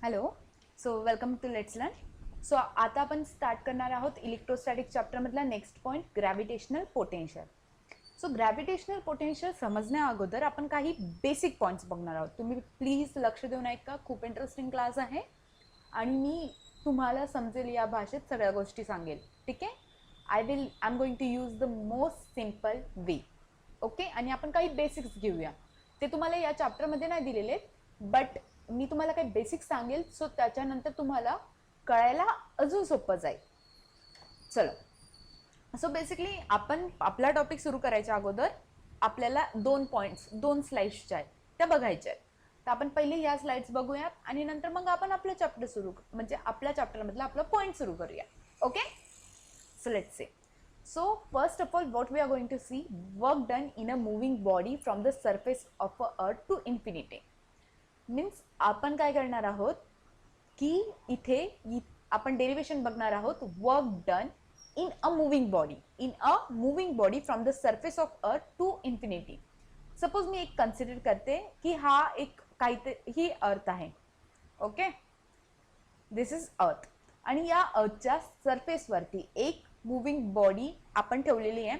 Hello. So welcome to let's learn. So आता आपण start करणार आहोत इलेक्ट्रोस्टॅटिक चॅप्टरमधला next point gravitational potential. So gravitational potential समजण्या अगोदर आपण काही बेसिक पॉईंट्स बघणार आहोत. तुम्ही प्लीज लक्ष देऊन ऐका, खूप इंटरेस्टिंग क्लास आहे आणि मी तुम्हाला समजेल या भाषेत सगळ्या गोष्टी सांगेल. ठीक आहे. I am going to use the most simple way. Okay. आणि आपण काही बेसिक्स घेऊया. ते तुम्हाला या चॅप्टरमध्ये नाही दिलेले, बट मी तुम्हाला काही बेसिक्स सांगेल. सो त्याच्यानंतर तुम्हाला कळायला अजून सोपं जाईल. चलो. सो बेसिकली आपण आपला टॉपिक सुरू करायच्या अगोदर आपल्याला दोन स्लाइड्सच्या आहेत त्या बघायच्या आहेत. तर आपण पहिले या स्लाइड्स बघूया आणि नंतर मग आपण आपलं चॅप्टर सुरू म्हणजे आपल्या चॅप्टरमधला आपला पॉईंट सुरू करूया. Okay. So let's say. So first of all, what we are going to see, work done in a moving body from the surface of a earth to infinity. Means आपण काय करणार आहोत की इथे आपण डेरिवेशन बघणार आहोत. Work done in a moving body from the surface of earth to infinity. Suppose मी एक कन्सिडर करते की हा एक काहीतरी ही अर्थ आहे. ओके. दिस इज अर्थ आणि या अर्थच्या सरफेसवरती एक मूविंग बॉडी आपण ठेवलेली आहे.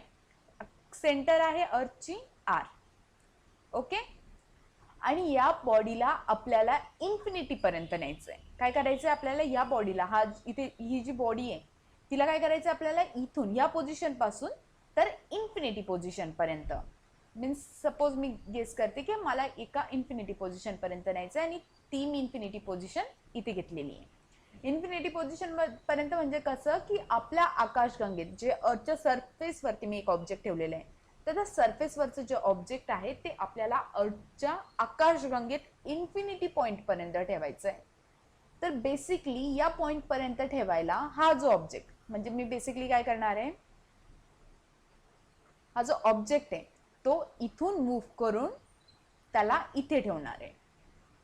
सेंटर आहे अर्थची आर. ओके. आणि या बॉडीला आपल्याला इन्फिनिटी पर्यंत न्यायचं आहे. काय करायचं आहे आपल्याला या बॉडीला, हा इथे ही जी बॉडी आहे तिला काय करायचं आपल्याला इथून या पोझिशन पासून तर इन्फिनिटी पोझिशन पर्यंत. मीन्स सपोज मी गेस करते की मला एका इन्फिनिटी पोझिशन पर्यंत न्यायचं आहे आणि ती मी इन्फिनिटी पोझिशन इथे घेतलेली आहे. इन्फिनिटी पोझिशन पर्यंत म्हणजे कसं की आपल्या आकाशगंगेत जे अर्थच्या सरफेसवरती मी एक ऑब्जेक्ट ठेवलेलं आहे, तर त्या सरफेसवरचं जे ऑब्जेक्ट आहे ते आपल्याला अर्थच्या आकाशगंगेत इन्फिनिटी पॉईंट पर्यंत ठेवायचं आहे. तर बेसिकली या पॉईंट पर्यंत ठेवायला हा जो ऑब्जेक्ट म्हणजे मी बेसिकली काय करणार आहे, हा जो ऑब्जेक्ट आहे तो इथून मूव्ह करून त्याला इथे ठेवणार आहे.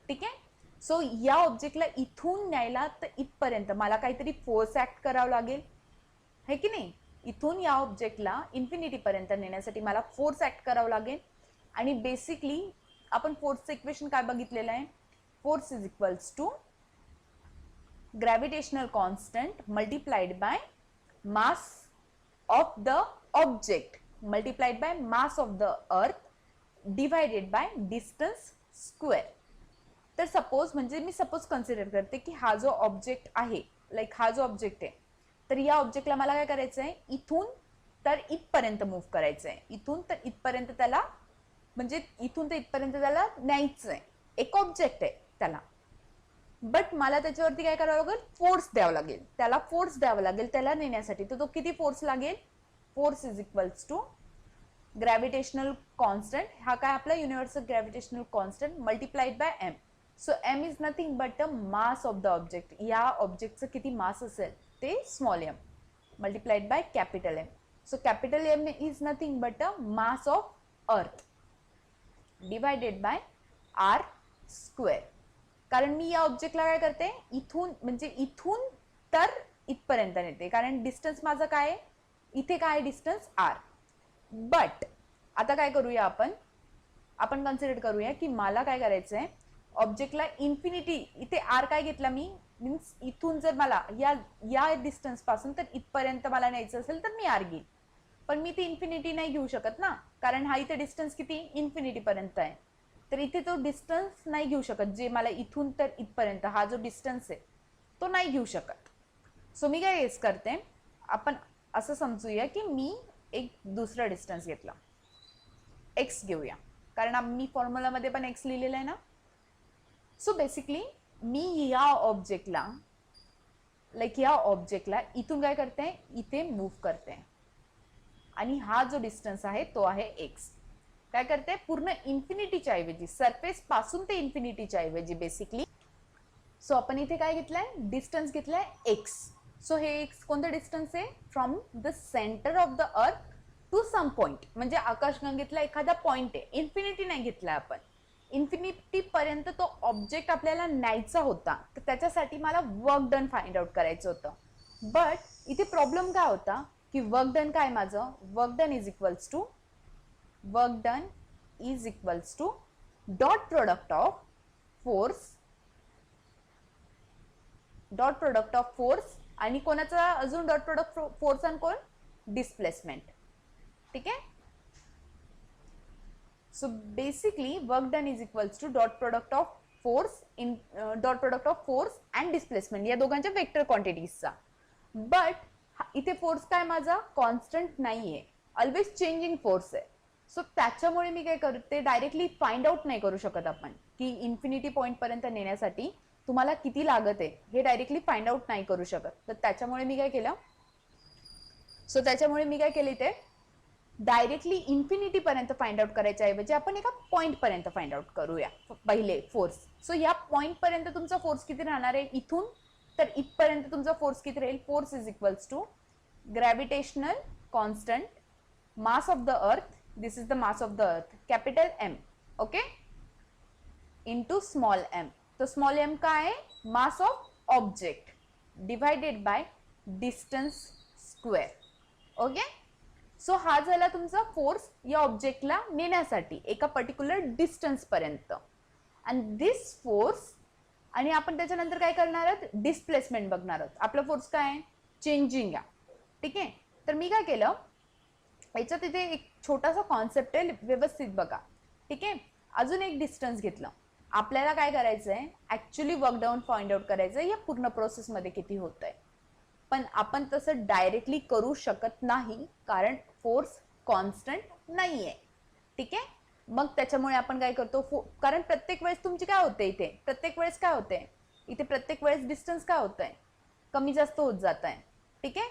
ठीक आहे. सो या ऑब्जेक्टला इथून न्यायला तर इथपर्यंत मला काहीतरी फोर्स ऍक्ट करावं लागेल, है की नाही. इथून या ऑब्जेक्टला इन्फिनिटी पर्यंत नेण्यासाठी मला फोर्स ऍक्ट करावं लागेल. आणि बेसिकली आपण फोर्सचं इक्वेशन काय बघितलेलं आहे, force is equals to gravitational constant multiplied by mass of the object multiplied by mass of the earth divided by distance square. तर सपोज म्हणजे मी कन्सिडर करते की हा जो ऑब्जेक्ट आहे, लाईक हा जो ऑब्जेक्ट आहे, तर या ऑब्जेक्टला मला काय करायचं आहे इथून तर इथपर्यंत मूव्ह करायचं आहे. इथून तर इथपर्यंत त्याला म्हणजे इथून तर इथपर्यंत त्याला न्यायचं आहे. एक ऑब्जेक्ट आहे त्याला, बट मला त्याच्यावरती काय करावं लागेल, फोर्स द्यावं लागेल. त्याला फोर्स द्यावा लागेल त्याला नेण्यासाठी. तर तो किती फोर्स लागेल, force is equals to gravitational constant, हा काय आपला universal gravitational constant multiplied by M. So M is nothing but the mass of the object. या ऑब्जेक्टचं किती मास असेल ते small M multiplied by capital M. So capital M is nothing but the mass of earth divided by R square. कारण मी या ऑब्जेक्टला काय करते इथून म्हणजे इथून तर इथपर्यंत नेते, कारण डिस्टन्स माझं काय आहे, इथे काय डिस्टन्स आर. बट आता काय करूया आपण कन्सिडर करूया की मला काय करायचं आहे, ऑब्जेक्टला इन्फिनिटी इथे आर काय घेतला मी, मीन्स इथून जर मला या डिस्टन्स पासून तर इथपर्यंत मला न्यायचं असेल तर मी आर घेईल. पण मी ती इन्फिनिटी नाही घेऊ शकत ना, कारण हा इथे डिस्टन्स किती इन्फिनिटी पर्यंत आहे. तर इथे तो डिस्टन्स नाही घेऊ शकत, जे मला इथून तर इथपर्यंत हा जो डिस्टन्स आहे तो नाही घेऊ शकत. सो मी काय गेस करते, आपण असं समजूया की मी एक दुसरा डिस्टन्स घेतला, एक्स घेऊया, कारण मी फॉर्म्युलामध्ये पण एक्स लिहिलेला आहे ना. सो बेसिकली मी या ऑब्जेक्टला इथून काय करते, इथे मूव्ह करते आणि हा जो डिस्टन्स आहे तो आहे एक्स. काय करते, पूर्ण इन्फिनिटीच्या ऐवजी सरफेस पासून ते इन्फिनिटीच्या ऐवजी बेसिकली. सो आपण इथे काय घेतलंय, डिस्टन्स घेतलाय एक्स. सो हे एक्स कोणतं डिस्टन्स आहे, from the centre of the earth to some point, म्हणजे आकाशगंगेतला एखादा पॉइंट आहे. इन्फिनिटी नाही घेतलाय आपण, इन्फिनिटी पर्यंत तो ऑब्जेक्ट आपल्याला न्यायचा होता. तर त्याच्यासाठी मला वर्क डन फाइंड आउट करायचं होतं. बट इथे प्रॉब्लेम काय होता की वर्क डन काय माझं, work done is equals to dot product of force dot product of force आणि कोणाचा अजून डॉट प्रोडक्ट फोर्स आणि कोण, डिस्प्लेसमेंट. ठीक आहे. So basically work done is equals to dot product of force in dot product of force and displacement या दोघांच्या vector क्वांटिटीजचा. But इथे फोर्स काय माझा कॉन्स्टंट नाहीये, ऑलवेज चेंजिंग फोर्स आहे. सो त्याच्यामुळे मी काय करते, डायरेक्टली फाइंड आउट नाही करू शकत आपण की इन्फिनिटी पॉईंट पर्यंत नेण्यासाठी तुम्हाला किती लागत आहे हे डायरेक्टली फाइंड आउट नाही करू शकत. तर त्याच्यामुळे मी काय केलं, इथे डायरेक्टली इन्फिनिटी पर्यंत फाइंड आउट करायच्या ऐवजी आपण एका पॉइंट पर्यंत फाइंड आउट करूया पहिले फोर्स. सो या पॉइंट पर्यंत तुमचा फोर्स किती राहणार आहे, इथून तर इथपर्यंत तुमचा फोर्स किती राहील, force is equals to gravitational constant mass of the earth, this is the mass of the earth, capital M, okay, into small m. तो स्मॉल एम काय आहे, mass of object divided by distance square. Okay. So हा झाला तुमचा force या ऑब्जेक्टला नेण्यासाठी एका पर्टिक्युलर डिस्टन्स पर्यंत. अँड दिस फोर्स, आणि आपण त्याच्यानंतर काय करणार आहोत, डिस्प्लेसमेंट बघणार आहोत. आपला फोर्स काय आहे, चेंजिंग आहे. ठीक आहे. तर मी काय केलं, याच्यात इथे एक छोटासा कॉन्सेप्ट आहे, व्यवस्थित बघा. ठीक आहे. अजून एक डिस्टन्स घेतलं. आपल्याला काय करायचं आहे, actually work down find out करायचं आहे या पूर्ण प्रोसेसमध्ये किती होत आहे. पण आपण तसं डायरेक्टली करू शकत नाही कारण फोर्स कॉन्स्टंट नाहीये. ठीक आहे. मग त्याच्यामुळे आपण काय करतो, कारण प्रत्येक वेळेस तुमची काय होते इथे, प्रत्येक वेळेस डिस्टन्स काय होत आहे, कमी जास्त होत जात आहे. ठीक आहे.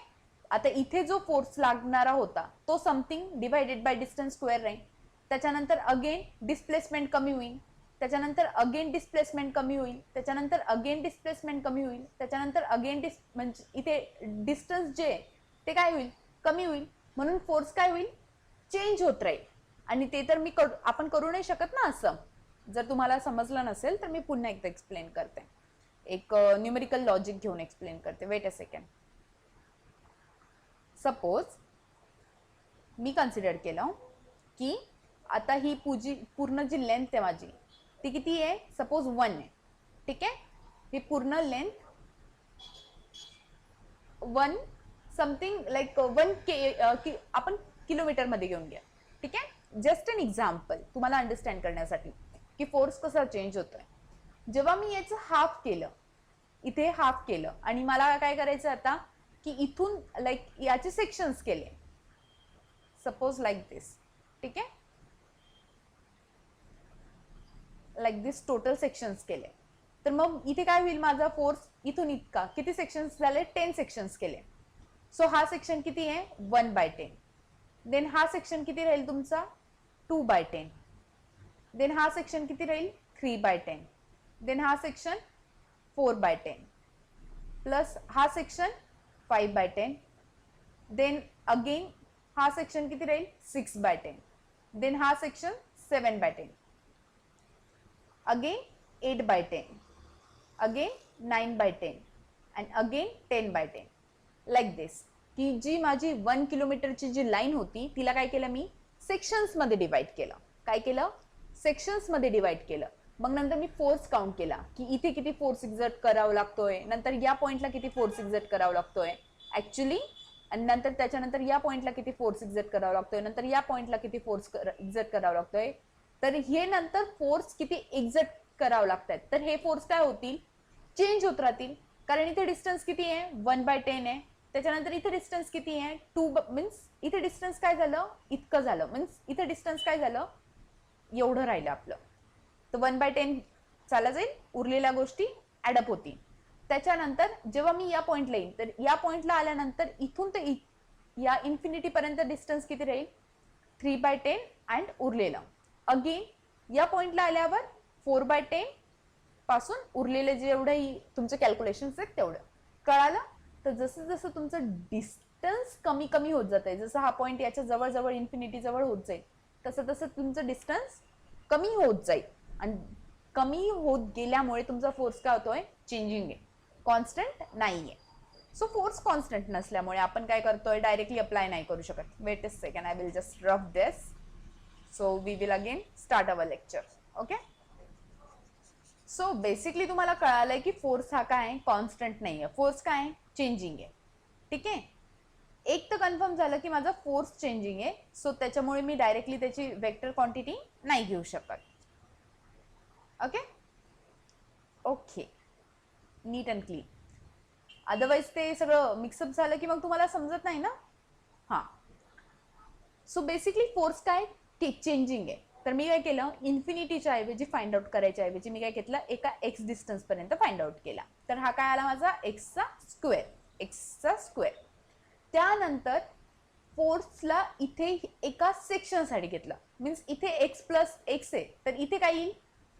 आता इथे जो फोर्स लागणारा होता तो something divided by distance square राहील. त्याच्यानंतर अगेन डिस्प्लेसमेंट कमी होईल, त्याच्यानंतर अगेन डिस्प्लेसमेंट कमी होईल, त्याच्यानंतर अगेन डिस्प्लेसमेंट कमी होईल, त्याच्यानंतर अगेन म्हणजे इथे डिस्टन्स जे ते काय होईल, कमी होईल. म्हणून फोर्स काय होईल, चेंज होत राहील. आणि ते तर आपण करू नाही शकत ना असं. जर तुम्हाला समजलं नसेल तर मी पुन्हा एकदा एक्सप्लेन करते, एक न्यूमेरिकल लॉजिक घेऊन एक्सप्लेन करते. Weight a second. Suppose me consider केलं की आता ही पूर्ण जी लेंथ आहे माझी ती किती आहे, सपोज 1 आहे. ठीक आहे. ही पूर्ण लेंथ 1 समथिंग लाईक 1 आपण किलोमीटर मध्ये घेऊन घ्या. ठीक आहे. जस्ट एन एक्झाम्पल तुम्हाला अंडरस्टँड करण्यासाठी की फोर्स कसा चेंज होतोय. जेव्हा मी याचं हाफ केलं, इथे हाफ केलं, आणि मला काय करायचं आता की इथून लाईक याचे सेक्शन्स केले, सपोज लाईक दिस. ठीक आहे. लाईक दिस टोटल सेक्शन्स केले. तर मग इथे काय होईल, माझा फोर्स इथून इतका किती सेक्शन्स झाले, 10 सेक्शन्स केले. सो हा सेक्शन किती आहे, 1/10. देन हा सेक्शन किती राहील तुमचा, 2/10. देन हा सेक्शन किती राहील, 3/10. देन हा सेक्शन 4/10 प्लस हा सेक्शन 5/10. देन अगेन हा सेक्शन किती राहील, 6/10. देन हा section 7/10. Again 8/10. Again 9/10 and again 10/10 like this. की जी माझी 1 किलोमीटरची जी लाईन होती तिला काय केलं मी, सेक्शन्स मध्ये डिवाइड केलं. काय केलं, सेक्शन्स मध्ये डिवाइड केलं. मग नंतर मी फोर्स काउंट केला की इथे किती फोर्स एक्झर्ट करावा लागतोय, नंतर या पॉइंटला किती फोर्स एक्झर्ट करावा लागतोय ऍक्च्युली, आणि नंतर त्याच्यानंतर या पॉइंटला किती फोर्स एक्झर्ट करावा लागतोय, नंतर या पॉइंटला किती फोर्स एक्झर्ट करावा लागतोय. तर हे नंतर फोर्स किती एक्झर्ट करावं लागतात. तर हे फोर्स काय होतील, चेंज होत राहतील. कारण इथे डिस्टन्स किती आहे, 1/10 आहे. त्याच्यानंतर इथे डिस्टन्स किती आहे, 2 मीन्स इथे डिस्टन्स काय झालं, इतकं झालं. मीन्स इथे डिस्टन्स काय झालं, एवढं राहिलं आपलं. तर 1/10 चालत जाईल, उरलेल्या गोष्टी ऍडअप होतील. त्याच्यानंतर जेव्हा मी या पॉइंटला येईन, तर या पॉइंटला आल्यानंतर इथून ते या इन्फिनिटी पर्यंत डिस्टन्स किती राहील, 3/10 अँड उरलेलं. अगेन या पॉइंटला आल्यावर 4/10 पासून उरलेले जेवढंही तुमचे कॅल्क्युलेशन्स आहेत तेवढं. कळालं. तर जसं जसं तुमचं डिस्टन्स कमी कमी होत जात आहे, जसं हा पॉइंट याच्या जवळ जवळ इन्फिनिटी जवळ होत जाईल, तसं तसं तुमचं डिस्टन्स कमी होत जाईल. आणि कमी होत गेल्यामुळे तुमचा फोर्स काय होतोय, चेंजिंग आहे, कॉन्स्टंट नाहीये. सो फोर्स कॉन्स्टंट नसल्यामुळे आपण काय करतोय, डायरेक्टली अप्लाय नाही करू शकत. Wait a second, I will just rub this. So we will again start our lecture. Okay. So basically तुम्हाला कळालंय की फोर्स हा काय आहे, कॉन्स्टंट नाही आहे, फोर्स काय आहे, चेंजिंग आहे. ठीक आहे, एक तर कन्फर्म झालं की माझा फोर्स चेंजिंग आहे, सो त्याच्यामुळे मी डायरेक्टली त्याची वेक्टर क्वांटिटी नाही घेऊ शकत. Okay okay, neat and clean. Otherwise ते सगळं मिक्सअप झालं की मग तुम्हाला समजत नाही ना. हां, सो बेसिकली फोर्स काय चेंजिंग आहे. तर मी काय केलं, इन्फिनिटीच्या ऐवजी फाइंड आउट करायच्या ऐवजी मी काय घेतलं, एका एक्स डिस्टन्स पर्यंत फाइंड आउट केला. तर हा काय आला माझा एक्सचा स्क्वेअर. त्यानंतर फोर्सला इथे एका सेक्शनसाठी घेतलं, मीन्स इथे एक्स प्लस एक्स आहे, तर इथे काय येईल,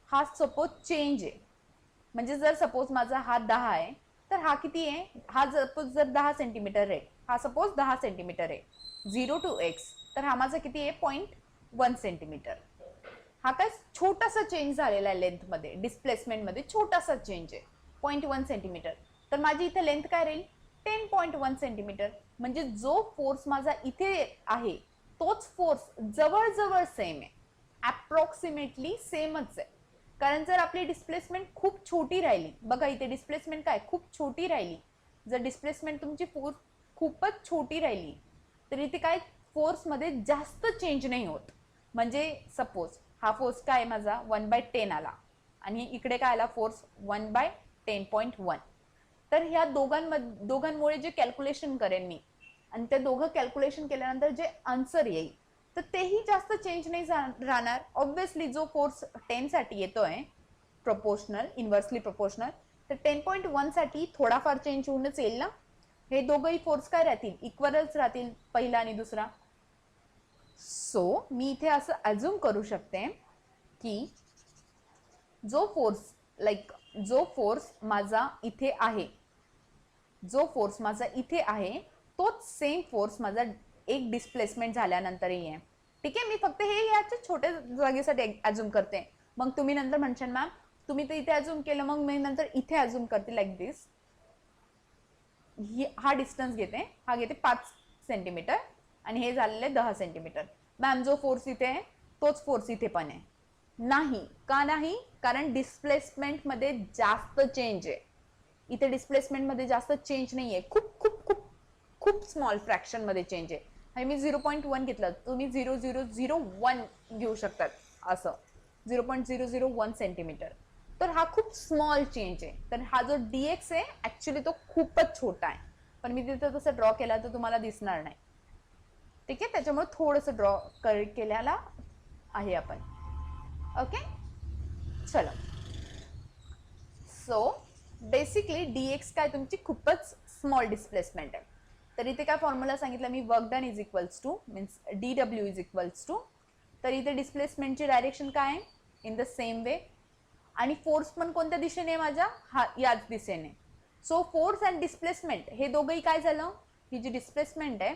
हा सपोज चेंज आहे. म्हणजे जर सपोज माझा हा 10 आहे तर हा किती आहे, हा सपोज जर 10 सेंटीमीटर आहे, हा सपोज 10 सेंटीमीटर आहे, 0 to x, तर हा माझा किती आहे 0.1 सेंटीमीटर. हा काय छोटासा चेंज झालेला आहे लेंथमध्ये, डिस्प्लेसमेंटमध्ये छोटासा चेंज आहे 0.1 सेंटीमीटर. तर माझी इथे लेंथ काय राहील 10.1 सेंटीमीटर. म्हणजे जो फोर्स माझा इथे आहे तोच फोर्स जवळजवळ सेम आहे, अप्रॉक्सिमेटली सेमच आहे. कारण जर आपली डिस्प्लेसमेंट खूप छोटी राहिली, बघा इथे डिस्प्लेसमेंट काय खूप छोटी राहिली, जर डिस्प्लेसमेंट तुमची फोर्स खूपच छोटी राहिली तर इथे काय फोर्समध्ये जास्त चेंज नाही होत. म्हणजे सपोज हा फोर्स काय माझा 1/10 आला आणि इकडे काय आला फोर्स 1/10.1. तर ह्या दोघांमुळे जे कॅल्क्युलेशन करेन मी आणि ते दोघं कॅल्क्युलेशन केल्यानंतर जे आन्सर येईल तर तेही जास्त चेंज नाही राहणार. ऑब्व्हियसली जो फोर्स 10 साठी येतोय प्रोपोर्शनल, इन्व्हर्सली प्रोपोर्शनल, तर 10.1 साठी थोडाफार चेंज होऊनच येईल ना. हे दोघंही फोर्स काय राहतील, इक्वलच राहतील, पहिला आणि दुसरा. सो मी इथे असं अज्युम करू शकते की जो फोर्स माझा इथे आहे, तोच सेम फोर्स माझा एक डिस्प्लेसमेंट झाल्यानंतरही आहे. ठीक आहे, मी फक्त हे याच्या छोट्या जागेसाठी अज्युम करते. मग तुम्ही नंतर म्हणशाल मॅम तुम्ही तर इथे अज्युम केलं, मग मी नंतर इथे अज्युम करते लाईक दिस. हा डिस्टन्स घेते, हा घेते 5 सेंटीमीटर आणि हे झालेले 10 सेंटीमीटर. मॅम जो फोर्स इथे आहे तोच फोर्स इथे पण आहे. नाही, का नाही, कारण डिस्प्लेसमेंट मध्ये जास्त चेंज आहे. इथे डिस्प्लेसमेंट मध्ये जास्त चेंज नाहीये, खूप खूप खूप खूप स्मॉल फ्रॅक्शन मध्ये चेंज आहे. आणि मी 0.1 घेतलं, तुम्ही 0.001 घेऊ शकतात, असं 0.001 सेंटीमीटर. तर हा खूप स्मॉल चेंज आहे. तर हा जो dx आहे ऍक्च्युली तो खूपच छोटा आहे, पण मी तिथं तसं ड्रॉ केला तर तुम्हाला दिसणार नाही. ठीक आहे, त्याच्यामुळे थोडंसं ड्रॉ केलेला आहे आपण. ओके चलो. सो बेसिकली dx काय तुमची खूपच स्मॉल डिस्प्लेसमेंट आहे. तर इथे काय फॉर्म्युला सांगितलं मी, work done is equals to means dw is equals to. तर इथे डिस्प्लेसमेंटची डायरेक्शन काय आहे, इन द सेम वे. आणि फोर्स पण कोणत्या दिशेने आहे माझ्या, हा याच दिशेने. सो फोर्स अँड डिस्प्लेसमेंट हे दोघंही काय झालं, ही जी डिस्प्लेसमेंट आहे,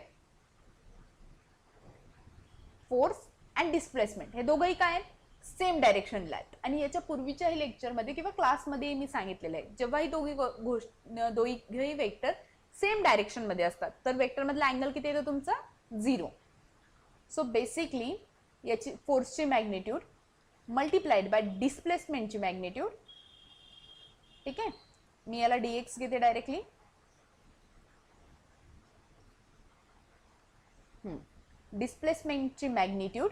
फोर्स अँड डिस्प्लेसमेंट हे दोघंही काय सेम डायरेक्शनला आहेत. आणि याच्या पूर्वीच्याही लेक्चरमध्ये किंवा क्लासमध्ये मी सांगितलेलं आहे, जेव्हा ही दोघी वेक्टर सेम डायरेक्शन मध्ये असतात तर वेक्टर मधला अँगल किती येतो तुमचा 0. सो बेसिकली याची फोर्सची मॅग्निट्यूड मल्टिप्लाइड बाय डिस्प्लेसमेंटची मॅग्निट्यूड. ठीक आहे, मी याला dx घेते डायरेक्टली. डिस्प्लेसमेंटची magnitude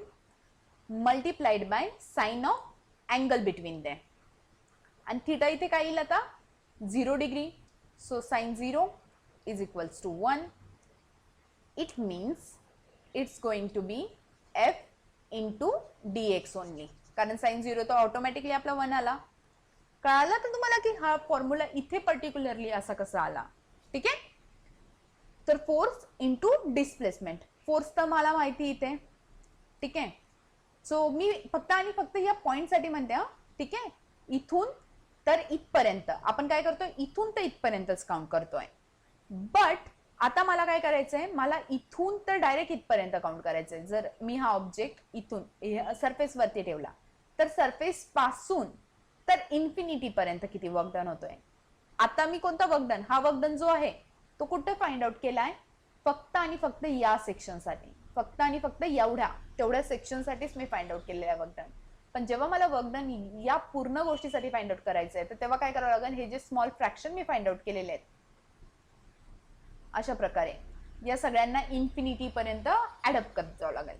multiplied by sine of angle between them. आणि थिटा इथे काय येईल आता 0 degree. So sine 0 is equals to 1. It means it's going to be f into dx only. कारण sin 0 तो ऑटोमॅटिकली आपला 1 आला. कळाला तर तुम्हाला की हा फॉर्म्युला इथे पर्टिक्युलरली असा कसा आला. ठीक आहे, तर फोर्स इंटू डिस्प्लेसमेंट. फोर्स तर मला माहिती इथे. ठीक आहे, सो मी फक्त आणि फक्त या पॉइंट साठी म्हणते. ठीक आहे, इथून तर इथपर्यंत आपण काय करतोय, इथून तर इथपर्यंतच काउंट करतोय. बट आता मला काय करायचंय, मला इथून तर डायरेक्ट इथपर्यंत काउंट करायचंय. जर मी हा ऑब्जेक्ट इथून सरफेस वरती ठेवला तर सरफेस पासून तर इन्फिनिटी पर्यंत किती वर्क डन होतोय. आता मी कोणता वर्क डन, हा वर्क डन जो आहे तो कुठे फाइंड आउट केलाय, फक्त आणि फक्त या सेक्शन साठी, फक्त आणि फक्त तेवढ्या सेक्शन साठीच मी फाइंड आउट केलेला आहे वर्क डन. पण जेव्हा मला वर्क डन या पूर्ण गोष्टीसाठी फाइंड आउट करायचं आहे तर तेव्हा काय करावं लागेल, हे जे small fraction me find out केलेले आहेत अशा प्रकारे या सगळ्यांना इन्फिनिटी पर्यंत ऍडअप करत जावं लागेल.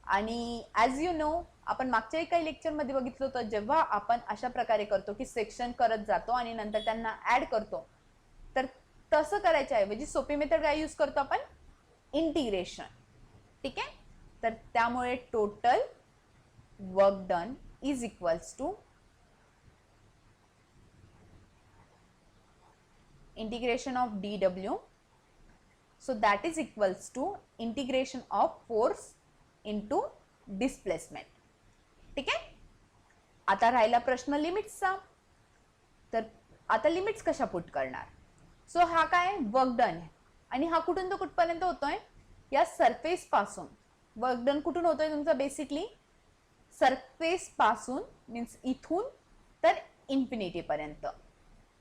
आणि ॲज यू नो आपण मागच्याही काही लेक्चरमध्ये बघितलं होतं, जेव्हा आपण अशा प्रकारे करतो की सेक्शन करत जातो आणि नंतर त्यांना ऍड करतो, तर तसं करायच्या ऐवजी सोपी मेथड काय यूज करतो आपण, इंटिग्रेशन. ठीक आहे, तर त्यामुळे total work done is equals to integration of dw, so that is equals to integration of force into displacement. ठीक आहे, आता राहिला प्रश्न लिमिट्सचा. तर आता लिमिट्स कशा पुट करणार. सो हा काय वर्क डन आहे आणि हा कुठून तो कुठपर्यंत होतोय, या सरफेस पासून. वर्क डन कुठून होतोय तुमचा, बेसिकली सरफेस पासून, मीन्स इथून तर इन्फिनिटी पर्यंत.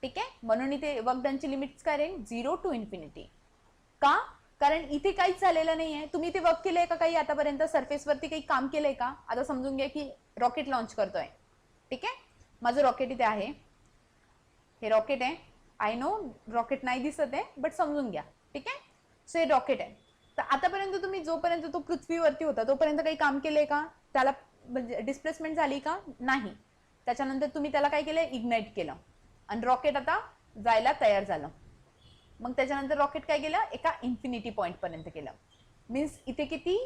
ठीक आहे, म्हणून इथे वर्क डनची लिमिट्स काय राहील, 0 to इन्फिनिटी. का, कारण इथे काहीच झालेलं नाहीये. तुम्ही इथे वर्क केलंय का काही आतापर्यंत, सरफेसवरती काही काम केलंय का. आता समजून घ्या की रॉकेट लॉन्च करतोय. ठीक आहे, माझं रॉकेट इथे आहे, हे रॉकेट आहे. आय नो रॉकेट नाही दिसत आहे, बट समजून घ्या. ठीक आहे, सो हे रॉकेट आहे. तर आतापर्यंत तुम्ही जोपर्यंत तो पृथ्वीवरती होता तोपर्यंत काही काम केलंय का, त्याला म्हणजे डिस्प्लेसमेंट झाली का, नाही. त्याच्यानंतर तुम्ही त्याला काय केलं, इग्नाइट केलं आणि रॉकेट आता जायला तयार झालं. मग त्याच्यानंतर रॉकेट काय केलं, एका इन्फिनिटी पॉइंट पर्यंत केलं. मीन्स इथे किती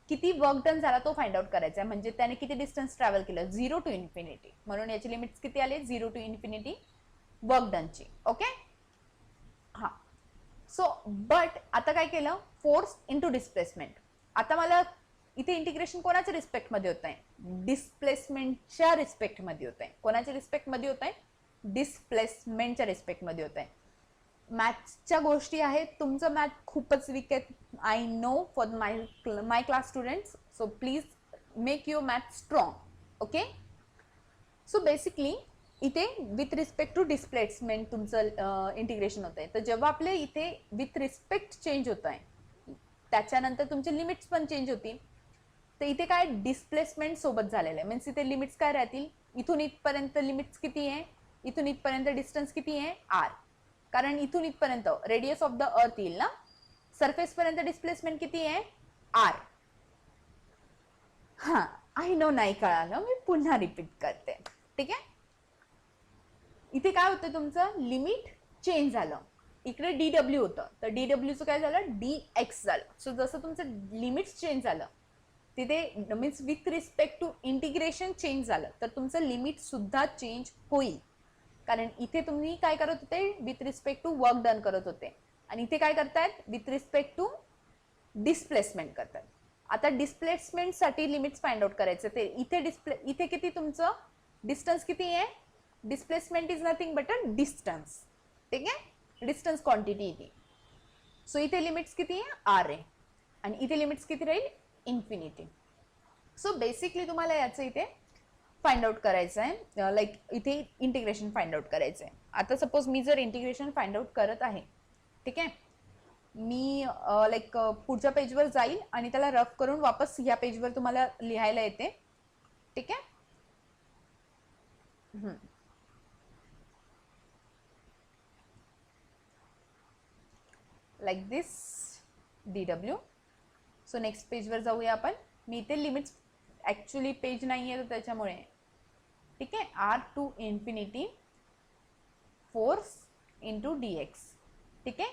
किती वर्क डन झाला तो फाइंड आउट करायचा आहे, म्हणजे त्याने किती डिस्टन्स ट्रॅव्हल केलं, 0 to इन्फिनिटी. म्हणून याची लिमिट्स किती आले, 0 to इन्फिनिटी वर्क डनची. ओके, हा. सो बट आता काय केलं, फोर्स इंटू डिस्प्लेसमेंट. आता मला इथे इंटिग्रेशन कोणाच्या रिस्पेक्ट मध्ये होत आहे, डिस्प्लेसमेंटच्या रिस्पेक्ट मध्ये होत आहे. कोणाच्या रिस्पेक्ट मध्ये होत आहे, डिस्प्लेसमेंटच्या रिस्पेक्ट मध्ये होत आहे. मॅथ्सच्या गोष्टी आहेत, तुमचं मॅथ खूपच वीक आहे, I know, for my class students. So please make your math strong. Okay, so basically इथे विथ रिस्पेक्ट टू डिस्प्लेसमेंट तुमचं इंटिग्रेशन होत आहे. तर जेव्हा आपले इथे विथ रिस्पेक्ट चेंज होत आहे, त्याच्यानंतर तुमचे लिमिट्स पण चेंज होतील. तर इथे काय डिस्प्लेसमेंट सोबत झालेलं आहे, मीन्स इथे लिमिट्स काय राहतील, इथून इथपर्यंत लिमिट्स किती आहे, इथून इथपर्यंत डिस्टन्स किती आहे, आर. कारण इथून इथपर्यंत रेडियस ऑफ द अर्थ येईल ना, सरफेस पर्यंत डिस्प्लेसमेंट किती आहे, आर. हा, आय नो नाही कळालं, मी पुन्हा रिपीट करते. ठीक आहे, इथे काय होतं, तुमचं लिमिट चेंज झालं. इकडे डीडब्ल्यू होतं, तर डीडब्ल्यूचं काय झालं, डीएक्स झालं. सो जसं तुमचं लिमिट्स चेंज झालं, तिथे means with respect to integration change झालं, तर तुमचं लिमिट सुद्धा चेंज होईल. कारण इथे तुम्ही काय करत होते, with respect to work done करत होते, आणि इथे काय करतायत, विथ रिस्पेक्ट टू डिस्प्लेसमेंट करतात. आता डिस्प्लेसमेंट साठी लिमिट्स फाइंड आउट करायचं. ते इथे किती तुमचं डिस्टन्स किती आहे, displacement is nothing but a distance. ठीक आहे, डिस्टन्स क्वांटिटी इथे. सो इथे लिमिट्स किती आहे, आर आहे, आणि इथे लिमिट्स किती राहील, इन्फिनिटी. सो बेसिकली तुम्हाला याचं इथे फाइंड आउट करायचं आहे, लाईक इथे इंटिग्रेशन फाइंड आउट करायचं आहे. आता सपोज मी जर इंटिग्रेशन फाइंड आउट करत आहे, ठीक आहे, मी लाईक पुढच्या पेजवर जाईल आणि त्याला रफ करून वापस ह्या पेजवर तुम्हाला लिहायला येते. ठीक आहे, लाईक दिस डीडब्ल्यू. सो नेक्स्ट पेजवर जाऊया आपण. मी इथे लिमिट्स ॲक्च्युली पेज नाही आहे तर त्याच्यामुळे. ठीक आहे, r to infinity force into d x. ठीक आहे,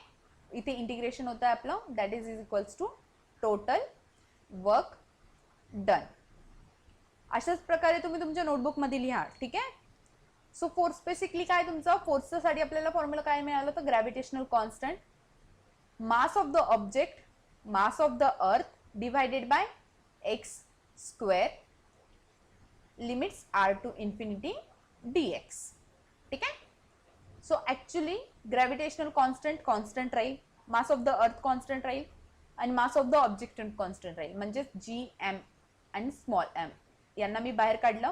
इथे इंटिग्रेशन होतं आहे आपलं, that is equals to total work done. अशाच प्रकारे तुम्ही तुमच्या नोटबुकमध्ये लिहा. ठीक आहे, सो फोर्स बेसिकली काय, तुमचं फोर्सच्या साठी आपल्याला फॉर्म्युला काय मिळालं, तर gravitational constant, mass of the object, mass of the earth divided by x square, limits R to infinity dx. ठीक आहे, so actually gravitational constant constant राहील, mass of the earth constant राहील, आणि mass of the object constant राहील. म्हणजे G M आणि small M यांना मी बाहेर काढलं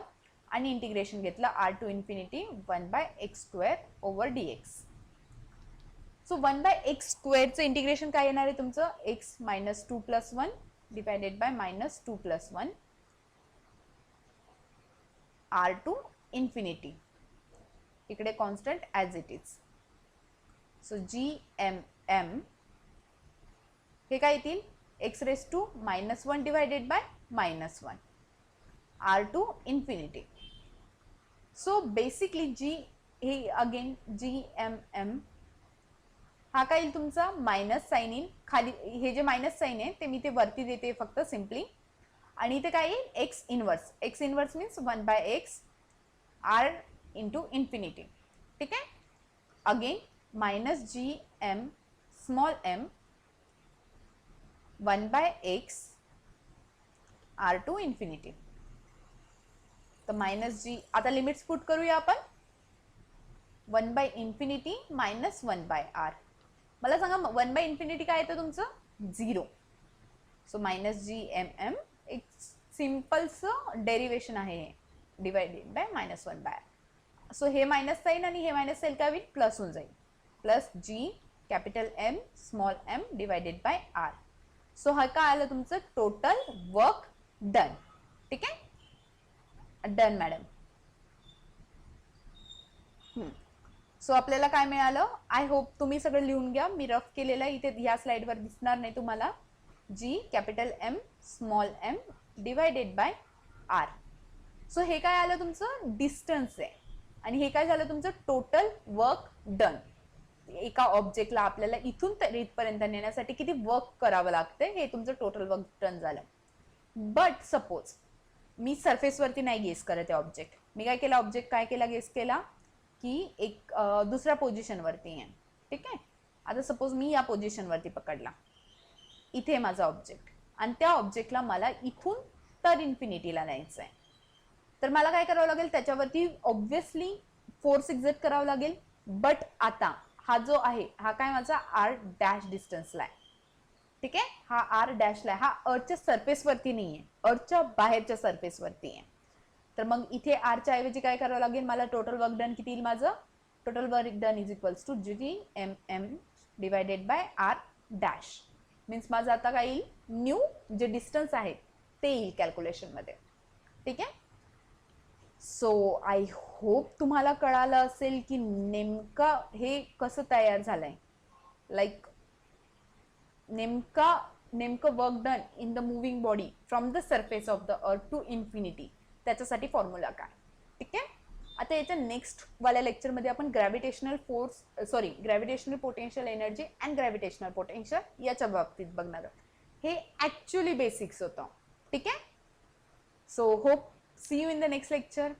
आणि इंटिग्रेशन घेतलं R to infinity 1/x square over dx. So 1/x स्क्वेअरचं इंटिग्रेशन काय येणार आहे तुमचं, x minus 2 + 1 divided by -2 + 1 R to infinity, इकडे constant as it is. So G M M हे काय येतील x raise to -1 divided by -1 R to infinity. So basically G हे अगेन जी एम एम हा काय येईल तुमचा मायनस साईन येईल खाली, हे जे मायनस साईन आहे ते मी ते वरती देते फक्त सिम्पली, आणि इथे काय येईल x inverse. X inverse means 1/x r into infinity. ठीक आहे. Again -gm small m 1/x r to infinity. तर -g आता लिमिट्स पुट करूया आपण. 1/∞ - 1/r. मला सांगा 1/∞ काय येतं तुमचं 0. सो -gmm एक सिम्पलचं डेरिवेशन आहे डिवायडेड बाय -1/r. सो हे मायनस साईन आणि हे मायनस साईन काय होईल प्लस होऊन जाईल. Plus G capital M small m divided by r. So हा काय आलं तुमचं टोटल वर्क डन. ठीक आहे. Done madam. सो आपल्याला काय मिळालं, आय होप तुम्ही सगळं लिहून घ्या. मी रफ केलेलं आहे इथे ह्या स्लाइडवर दिसणार नाही तुम्हाला. G capital M small m divided by r. So हे काय आलं तुमचं डिस्टन्स आहे, आणि हे काय झालं तुमचं टोटल वर्क डन. एका ऑब्जेक्टला आपल्याला इथून तर इथपर्यंत नेण्यासाठी किती वर्क करावं लागतंय हे तुमचं टोटल वर्क डन झालं. बट सपोज मी सरफेसवरती नाही गेस करत आहे ऑब्जेक्ट. मी काय केलं, ऑब्जेक्ट काय केला गेस केला की एक दुसऱ्या पोझिशनवरती आहे. ठीक आहे. आता सपोज मी या पोझिशनवरती पकडला, इथे माझा ऑब्जेक्ट, आणि त्या ऑब्जेक्टला मला इथून तर इन्फिनिटीला न्यायचं आहे. तर मला काय करावं लागेल, त्याच्यावरती ऑब्व्हियसली फोर्स एक्झर्ट करावं लागेल. बट आता हा जो आहे हा काय माझा आर डॅश डिस्टन्सला आहे. ठीक आहे. हा आर डॅशला आहे, हा अर्थच्या सरफेसवरती नाही आहे, अर्थच्या बाहेरच्या सरफेसवरती आहे. तर मग इथे आरच्या ऐवजी काय करावं लागेल मला, टोटल वर्क डन किती येईल माझं, total work done is equals to GM divided by r dash. Means माझं आता काय येईल, न्यू जे डिस्टन्स आहे ते येईल कॅल्क्युलेशनमध्ये. ठीक आहे. सो आय होप तुम्हाला कळालं असेल की नेमका हे कसं तयार झालंय, लाईक नेमकं work done in the moving body from the surface of the earth to infinity, त्याच्यासाठी फॉर्म्युला काय. ठीक आहे. आता याच्या नेक्स्ट वाल्या लेक्चरमध्ये आपण gravitational potential energy and gravitational potential याच्या बाबतीत बघणार आहोत. हे ऍक्च्युअली बेसिक्स होतं. ठीक आहे. So hope see you in the next lecture.